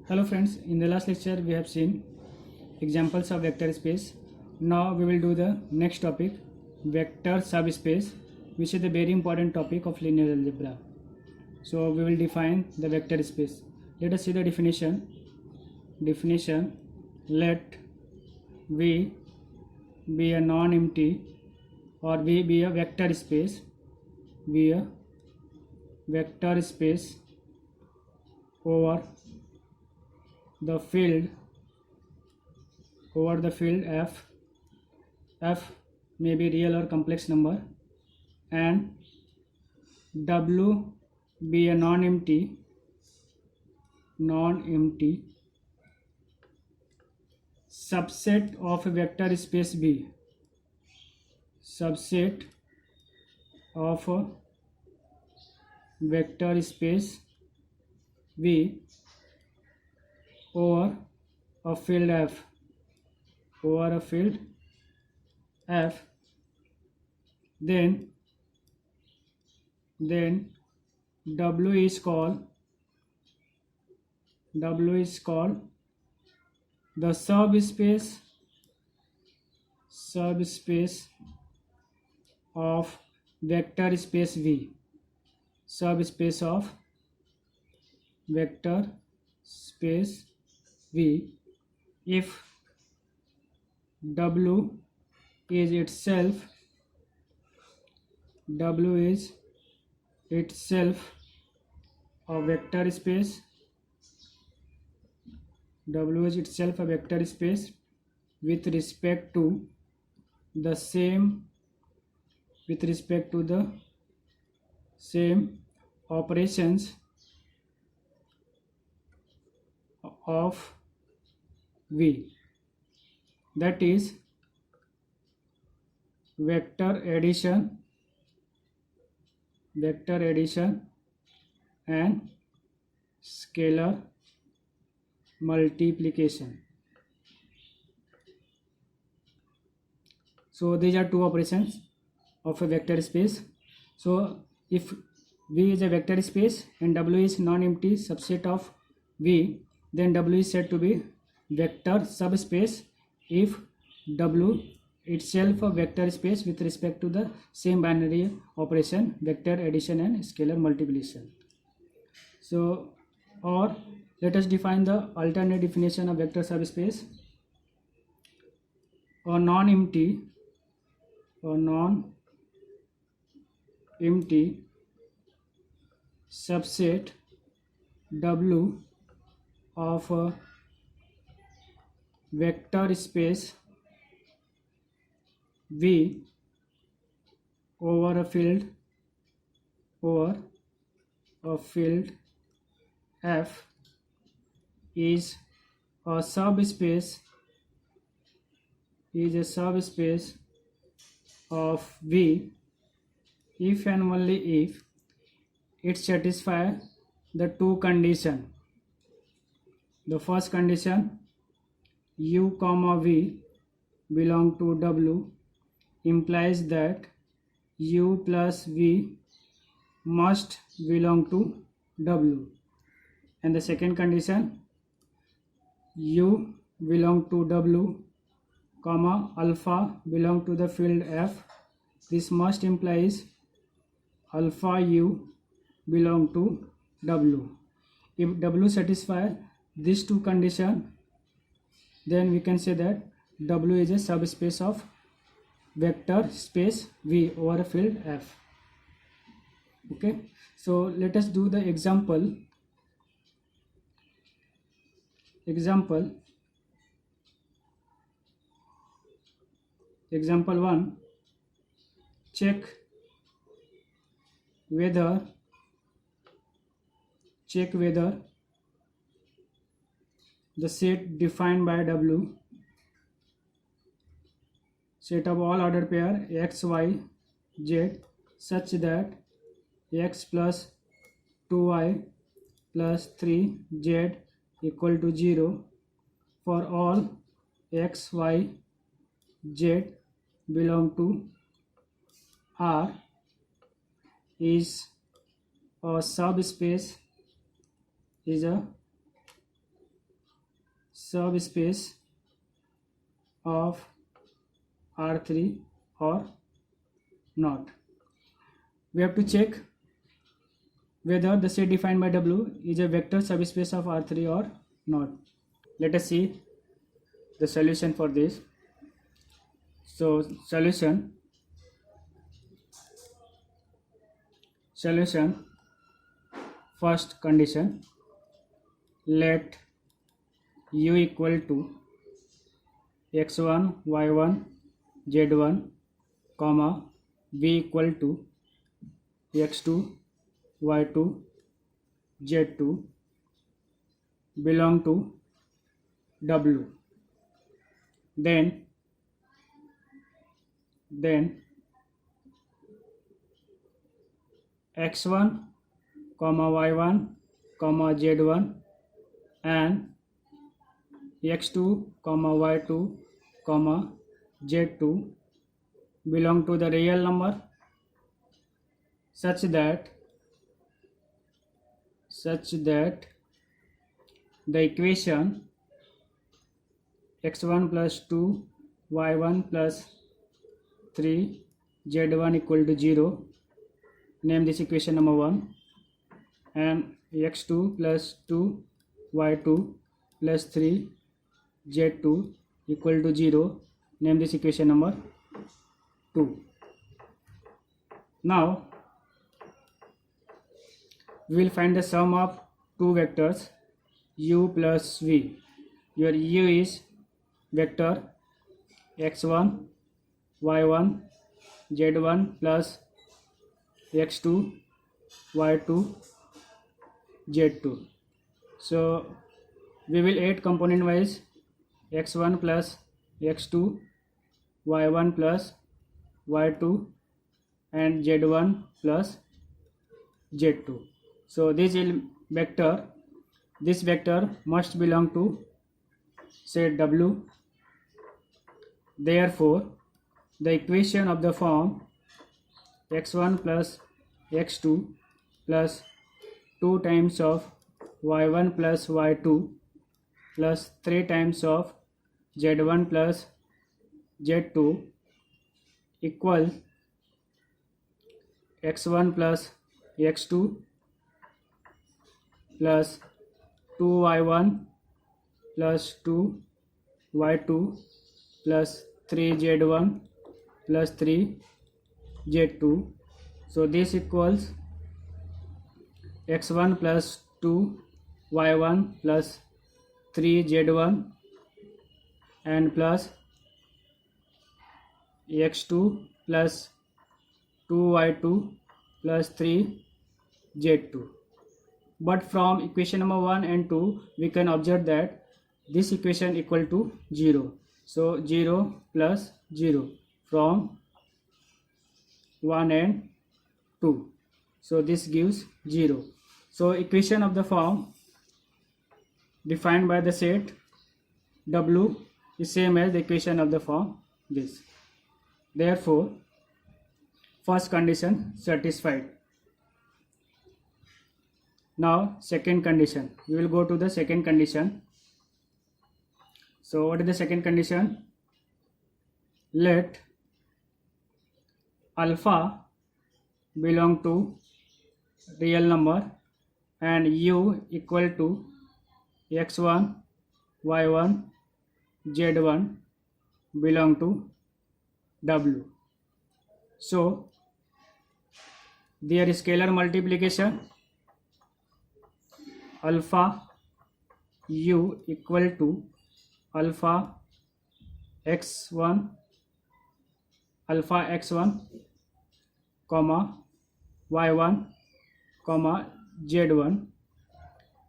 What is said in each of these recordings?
Hello friends, in the last lecture we have seen examples of vector space. Now we will do the next topic, vector subspace, which is the very important topic of linear algebra. So we will define the vector space. Let us see the definition. Definition: let V be a non-empty or V be a vector space, be a vector space over the field f may be real or complex number, and w be a non-empty subset of a vector space B, subset of a vector space V over a field f, then w is called the subspace of vector space V, subspace of vector space V, if W is itself a vector space, W is itself a vector space with respect to the same operations of V, that is vector addition and scalar multiplication. So these are two operations of a vector space. So if V is a vector space and W is non-empty subset of V, then W is said to be vector subspace if W itself a vector space with respect to the same binary operation, vector addition and scalar multiplication. So, or let us define the alternate definition of vector subspace. A non-empty subset W of a vector space V over a field F is a subspace of V if and only if it satisfies the two conditions. The first condition, U comma V belong to W, implies that U plus V must belong to W, and the second condition, U belong to W comma alpha belong to the field F, this must implies alpha U belong to W. If W satisfies these two conditions, then we can say that W is a subspace of vector space V over a field F. Okay, so let us do the example. Example 1, check whether the set defined by W, set of all ordered pair x, y, z such that x plus 2y plus 3z equal to 0 for all x, y, z belong to R is a subspace subspace of R3 or not. We have to check whether the set defined by W is a vector subspace of R3 or not. Let us see the solution for this. So solution first condition, let u equal to x1 y1 z1 comma v equal to x2 y2 z2 belong to W. Then x1 comma y1 comma z1 and x2 comma y2 comma z2 belong to the real number such that the equation x1 plus 2 y1 plus 3 z1 equal to 0, name this equation number 1, and x2 plus 2 y2 plus 3 z2 equal to 0, name this equation number 2. Now we will find the sum of two vectors u plus v. Your u is vector x1 y1 z1 plus x2 y2 z2. So we will add component wise x1 plus x2 y1 plus y2 and z1 plus z2. So this vector must belong to set W. Therefore the equation of the form x1 plus x2 plus 2 times of y1 plus y2 plus 3 times of z1 plus z2 equals x1 plus x2 plus 2y1 plus 2y2 plus 3z1 plus 3z2. So this equals x1 plus 2y1 plus 3z1 and plus x2 plus 2y2 plus 3z2. But from equation number 1 and 2 we can observe that this equation equal to 0. So 0 plus 0 from 1 and 2. So this gives 0. So equation of the form defined by the set W is same as the equation of the form this. Therefore first condition satisfied. Now second condition, we will go to the second condition. So what is the second condition? Let alpha belong to real number and u equal to x1 y1 z1 belong to W. So their scalar multiplication alpha u equal to alpha x1 comma y1 comma z1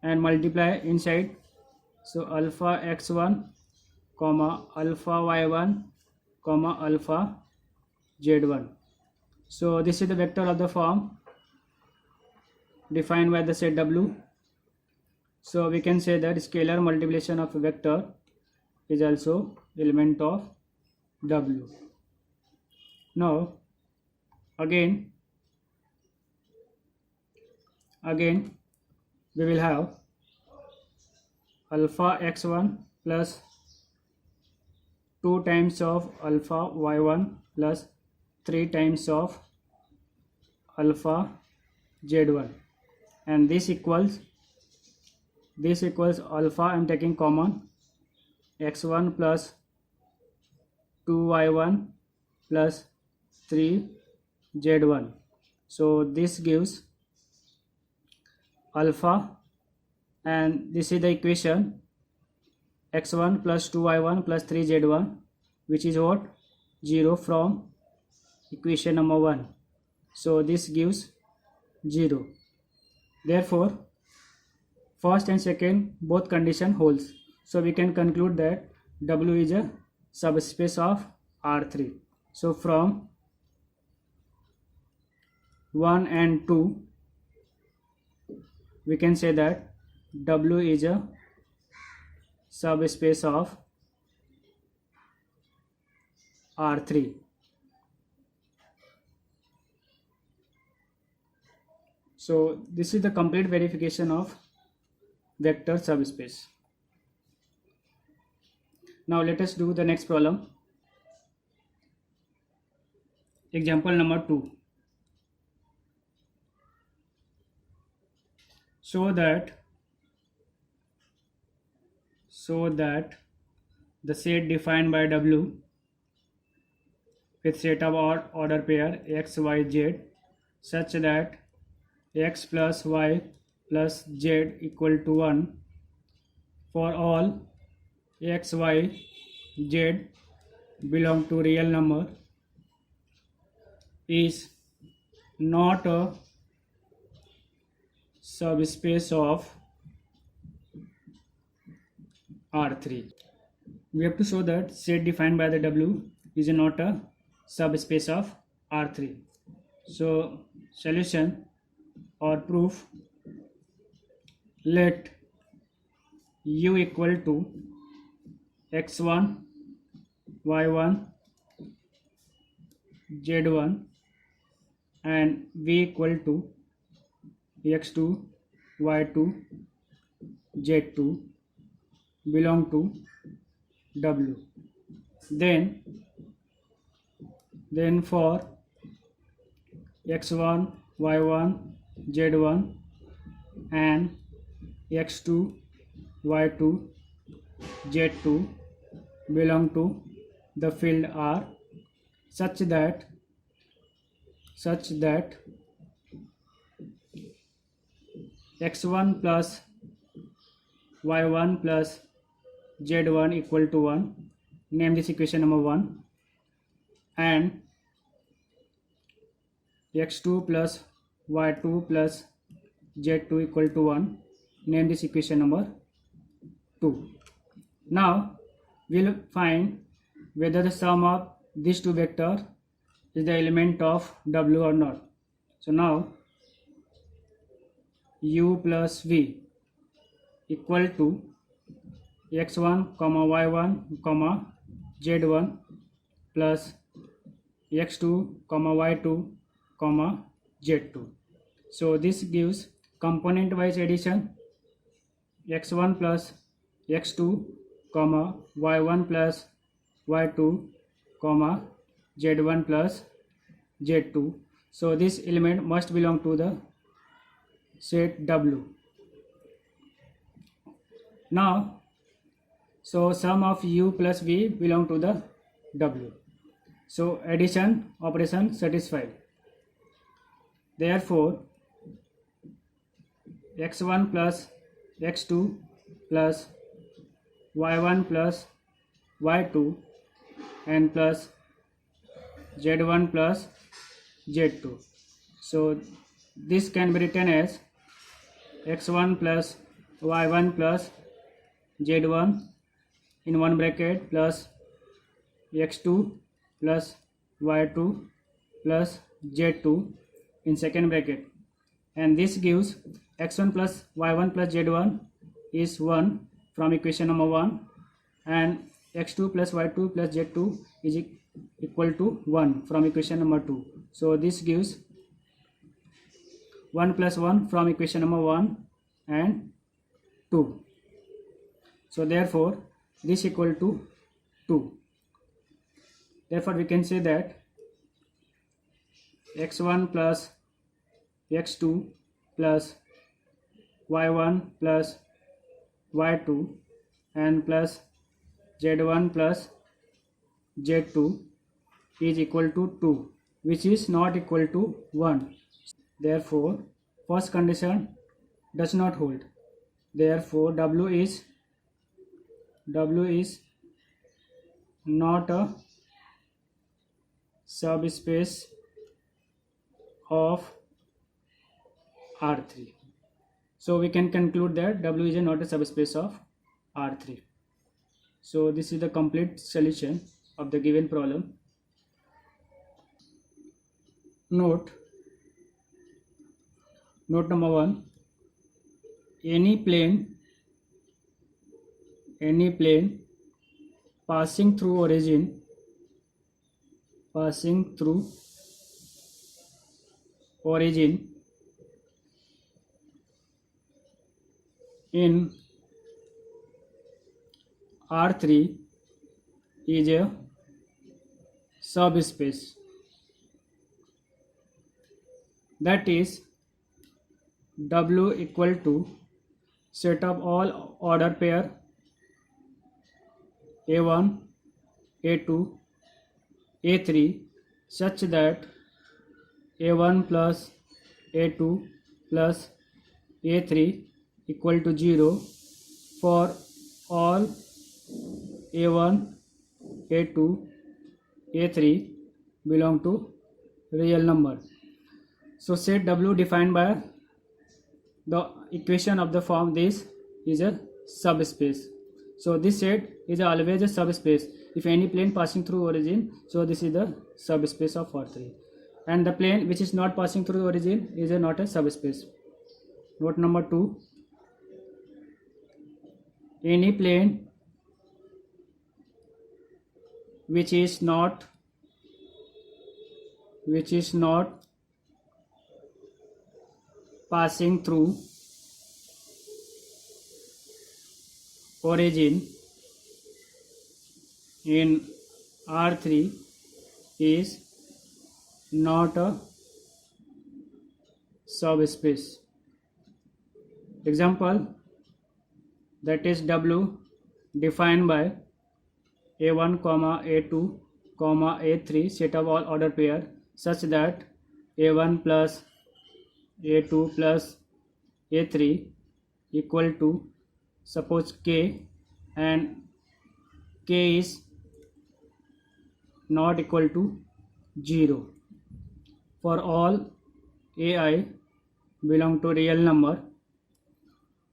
and multiply inside. So alpha x1 comma alpha y1 comma alpha z1. So this is the vector of the form defined by the set W. So we can say that scalar multiplication of a vector is also element of W. Now again we will have alpha x1 plus 2 times of alpha y1 plus 3 times of alpha z1, and this equals alpha. I am taking common, x1 plus 2y1 plus 3z1. So this gives alpha, and this is the equation x1 plus 2y1 plus 3z1, which is what? 0 from equation number 1. So this gives 0. Therefore first and second both condition holds. So we can conclude that W is a subspace of R3. So from 1 and 2 we can say that W is a subspace of R3. So this is the complete verification of vector subspace. Now let us do the next problem. Example number 2. So that the set defined by W with set of order pair x, y, z such that x plus y plus z equal to 1 for all x, y, z belong to real number is not a subspace of R3. We have to show that set defined by the W is not a subspace of R3. So solution or proof: let U equal to x1, y1, z1 and v equal to x2, y2, z2 belong to W. Then for x1, y1, z1 and x2, y2, z2 belong to the field R such that x1 plus y1 plus z1 equal to 1. Name this equation number 1. And x2 plus y2 plus z2 equal to 1. Name this equation number 2. Now we'll find whether the sum of these two vectors is the element of W or not. So now U plus V equal to x1 comma y1 comma z1 plus x2 comma y2 comma z2. So this gives component wise addition: x1 plus x2 comma y1 plus y2 comma z1 plus z2. So this element must belong to the set W. Now so sum of U plus V belong to the W. So addition operation satisfied. Therefore x1 plus x2 plus y1 plus y2 and plus z1 plus z2. So this can be written as x1 plus y1 plus z1 in one bracket plus x2 plus y2 plus z2 in second bracket, and this gives x1 plus y1 plus z1 is 1 from equation number 1, and x2 plus y2 plus z2 is equal to 1 from equation number 2. So this gives 1 plus 1 from equation number 1 and 2. So therefore this equal to 2. Therefore we can say that x1 plus x2 plus y1 plus y2 and plus z1 plus z2 is equal to 2, which is not equal to 1. Therefore first condition does not hold. Therefore W is not a subspace of R3. So we can conclude that W is not a subspace of R3. So this is the complete solution of the given problem. Note number 1, any plane passing through origin in R3 is a subspace, that is W equal to set of all order pair A1, A2, A3 such that A1 plus A2 plus A3 equal to 0 for all A1, A2, A3 belong to real number. So set W defined by the equation of the form this is a subspace. So this set is always a subspace if any plane passing through origin. So this is the subspace of R3, and the plane which is not passing through origin is not a subspace. Note number 2, any plane which is not passing through origin in R3 is not a subspace. Example, that is W defined by A1, A2, A3 set of all order pair such that A1 plus A2 plus A3 equal to suppose K, and K is not equal to 0 for all AI belong to real number.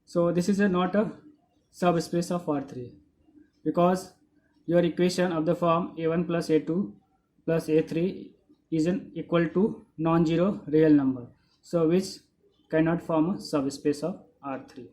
So this is not a subspace of R3 because your equation of the form A1 plus A2 plus A3 is equal to non-zero real number, so which cannot form a subspace of R3.